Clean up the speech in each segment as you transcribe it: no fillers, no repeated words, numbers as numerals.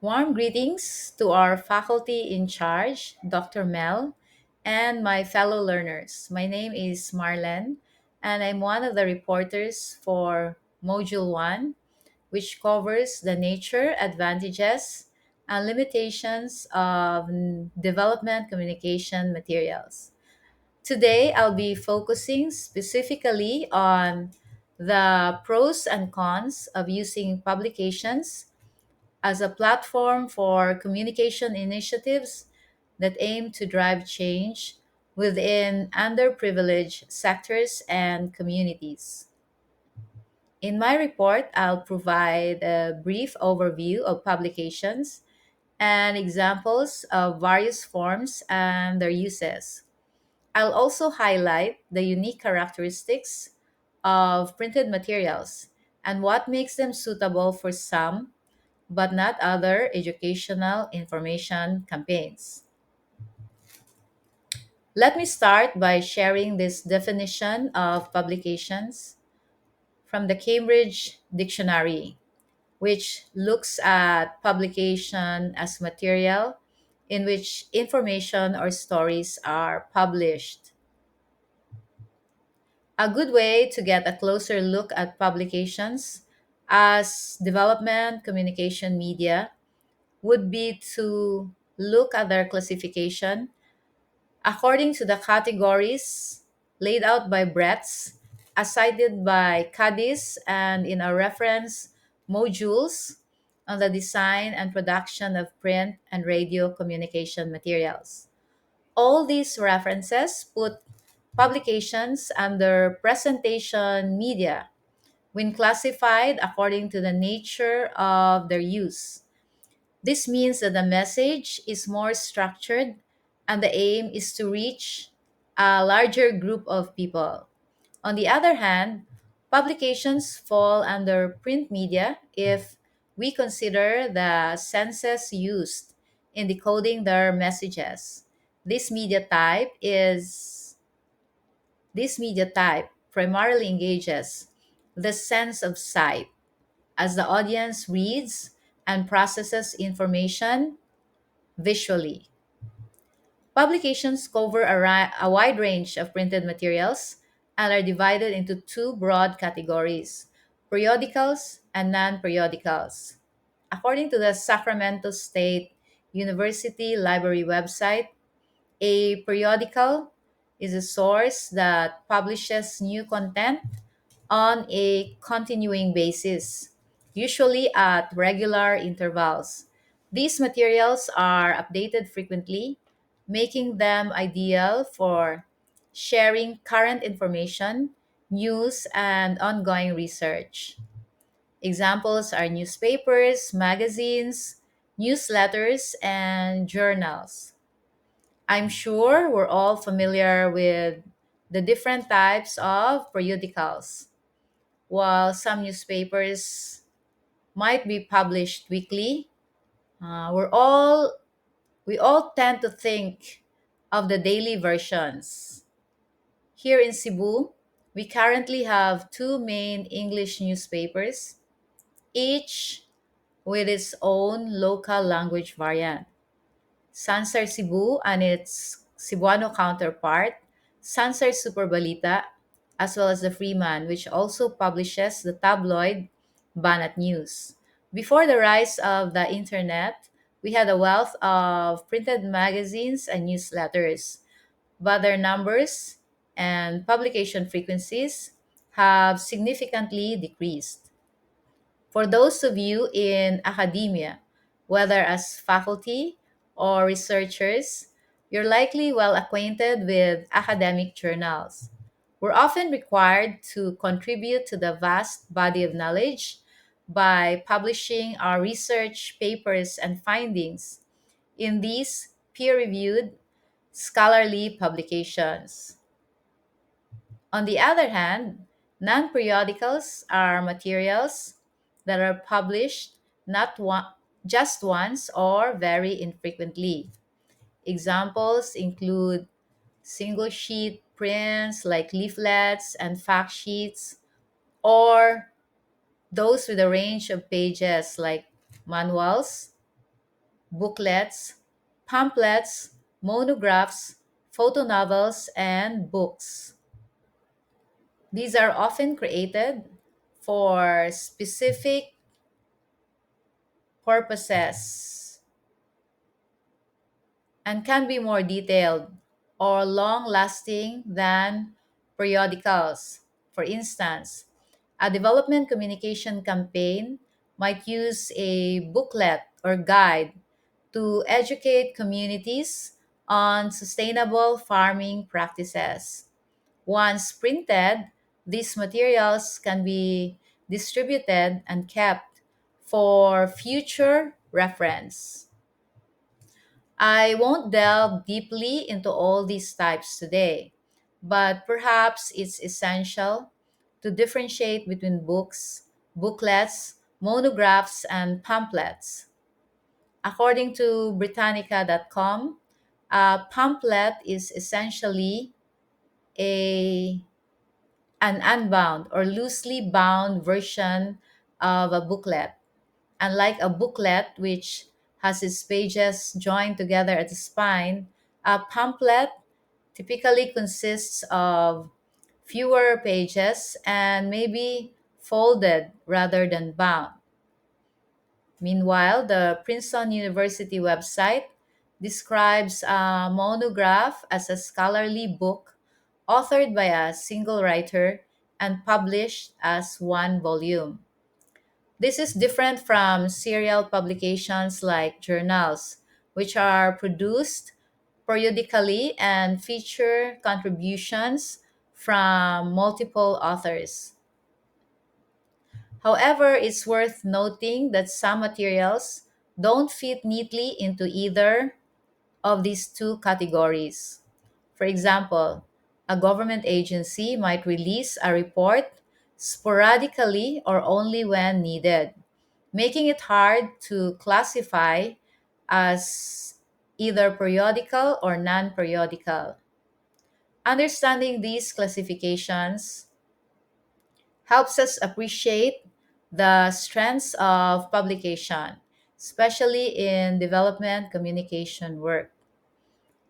Warm greetings to our faculty in charge, Dr. Mel, and my fellow learners. My name is Marlen, and I'm one of the reporters for Module 1, which covers the nature, advantages, and limitations of development communication materials. Today, I'll be focusing specifically on the pros and cons of using publications as a platform for communication initiatives that aim to drive change within underprivileged sectors and communities. In my report, I'll provide a brief overview of publications and examples of various forms and their uses. I'll also highlight the unique characteristics of printed materials and what makes them suitable for some but not other educational information campaigns. Let me start by sharing this definition of publications from the Cambridge Dictionary, which looks at publication as material in which information or stories are published. A good way to get a closer look at publications as development communication media would be to look at their classification according to the categories laid out by Bretts, as cited by Cadiz, and in our reference modules on the design and production of print and radio communication materials. All these references put publications under presentation media when classified according to the nature of their use. This means that the message is more structured and the aim is to reach a larger group of people. On the other hand, publications fall under print media if we consider the senses used in decoding their messages. This media type is this media type primarily engages the sense of sight as the audience reads and processes information visually. Publications cover a wide range of printed materials and are divided into two broad categories: periodicals and non periodicals. According to the Sacramento State University Library website, a periodical is a source that publishes new content on a continuing basis, usually at regular intervals. These materials are updated frequently, making them ideal for sharing current information, news, and ongoing research. Examples are newspapers, magazines, newsletters, and journals. I'm sure we're all familiar with the different types of periodicals. While some newspapers might be published weekly, uh, we're all we all tend to think of the daily versions. Here in Cebu, we currently have two main English newspapers, each with its own local language variant. Sansar Cebu and its Cebuano counterpart, Sansar Superbalita, as well as the Freeman, which also publishes the tabloid Banat News. Before the rise of the internet, we had a wealth of printed magazines and newsletters, but their numbers and publication frequencies have significantly decreased. For those of you in academia, whether as faculty or researchers, you're likely well acquainted with academic journals. We're often required to contribute to the vast body of knowledge by publishing our research papers and findings in these peer reviewed scholarly publications. On the other hand, non periodicals are materials that are published not one, just once or very infrequently. Examples include single sheet prints like leaflets and fact sheets, or those with a range of pages like manuals, booklets, pamphlets, monographs, photo novels, and books. These are often created for specific purposes and can be more detailed or long lasting than periodicals. For instance, a development communication campaign might use a booklet or guide to educate communities on sustainable farming practices. Once printed, these materials can be distributed and kept for future reference. I won't delve deeply into all these types today, but perhaps it's essential to differentiate between books, booklets, monographs, and pamphlets. According to Britannica.com, a pamphlet is essentially a, an unbound or loosely bound version of a booklet. Unlike a booklet, which has its pages joined together at the spine, a pamphlet typically consists of fewer pages and may be folded rather than bound. Meanwhile, the Princeton University website describes a monograph as a scholarly book authored by a single writer and published as one volume. This is different from serial publications like journals, which are produced periodically and feature contributions from multiple authors. However, it's worth noting that some materials don't fit neatly into either of these two categories. For example, a government agency might release a report sporadically or only when needed, making it hard to classify as either periodical or non periodical. Understanding these classifications helps us appreciate the strengths of publication, especially in development communication work.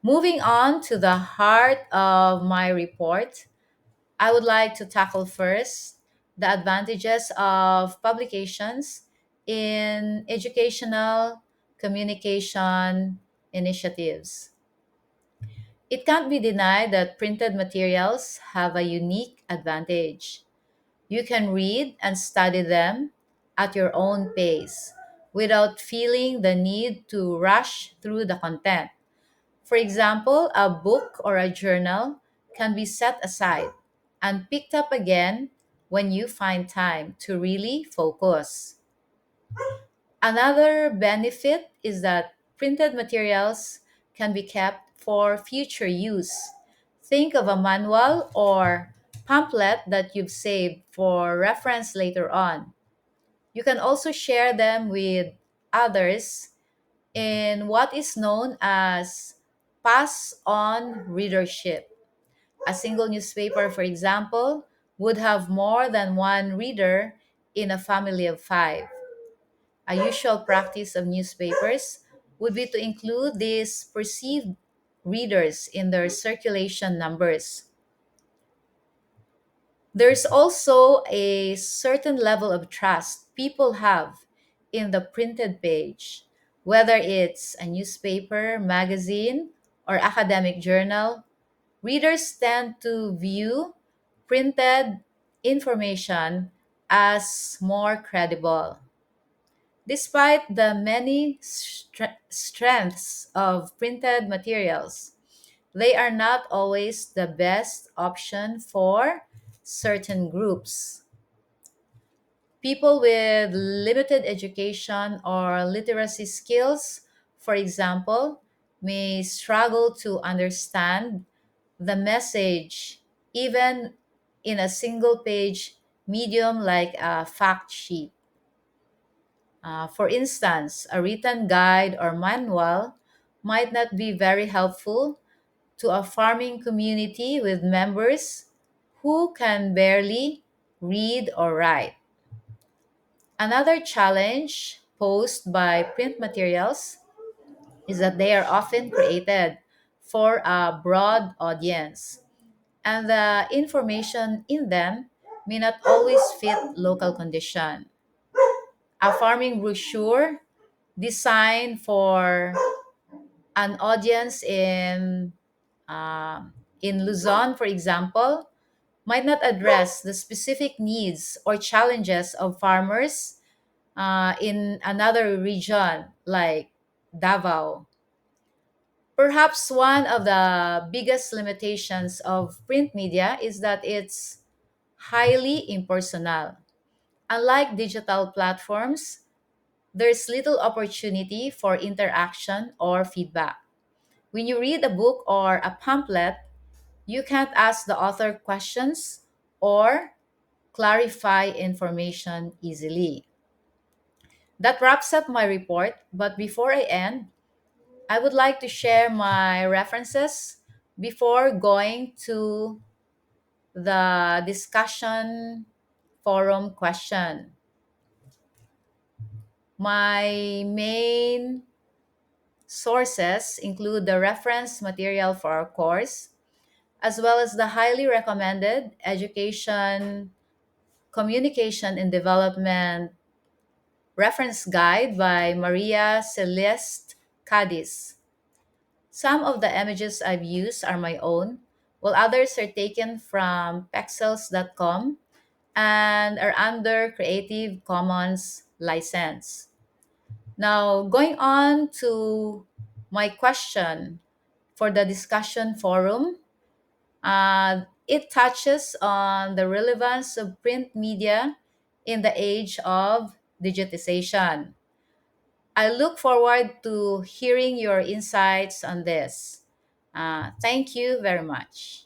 Moving on to the heart of my report, I would like to tackle first the advantages of publications in educational communication initiatives. It can't be denied that printed materials have a unique advantage. You can read and study them at your own pace without feeling the need to rush through the content. For example, a book or a journal can be set aside and picked up again when you find time to really focus. Another benefit is that printed materials can be kept for future use. Think of a manual or pamphlet that you've saved for reference later on. You can also share them with others in what is known as pass on readership. A single newspaper, for example, would have more than one reader in a family of five. A usual practice of newspapers would be to include these perceived readers in their circulation numbers. There's also a certain level of trust people have in the printed page, whether it's a newspaper, magazine, or academic journal. Readers tend to view printed information as more credible. Despite the many strengths of printed materials, they are not always the best option for certain groups. People with limited education or literacy skills, for example, may struggle to understand the message even in a single page medium like a fact sheet. For instance, a written guide or manual might not be very helpful to a farming community with members who can barely read or write. Another challenge posed by print materials is that they are often created for a broad audience, and the information in them may not always fit local condition. A farming brochure designed for an audience in Luzon, for example, might not address the specific needs or challenges of farmers in another region like Davao. Perhaps one of the biggest limitations of print media is that it's highly impersonal. Unlike digital platforms, there's little opportunity for interaction or feedback. When you read a book or a pamphlet, you can't ask the author questions or clarify information easily. That wraps up my report, but before I end, I would like to share my references before going to the discussion forum question. My main sources include the reference material for our course, as well as the highly recommended Education, Communication, and Development reference guide by Maria Celeste Cadiz. Some of the images I've used are my own, while others are taken from pexels.com and are under Creative Commons license. Now, going on to my question for the discussion forum, it touches on the relevance of print media in the age of digitization. I look forward to hearing your insights on this. Thank you very much.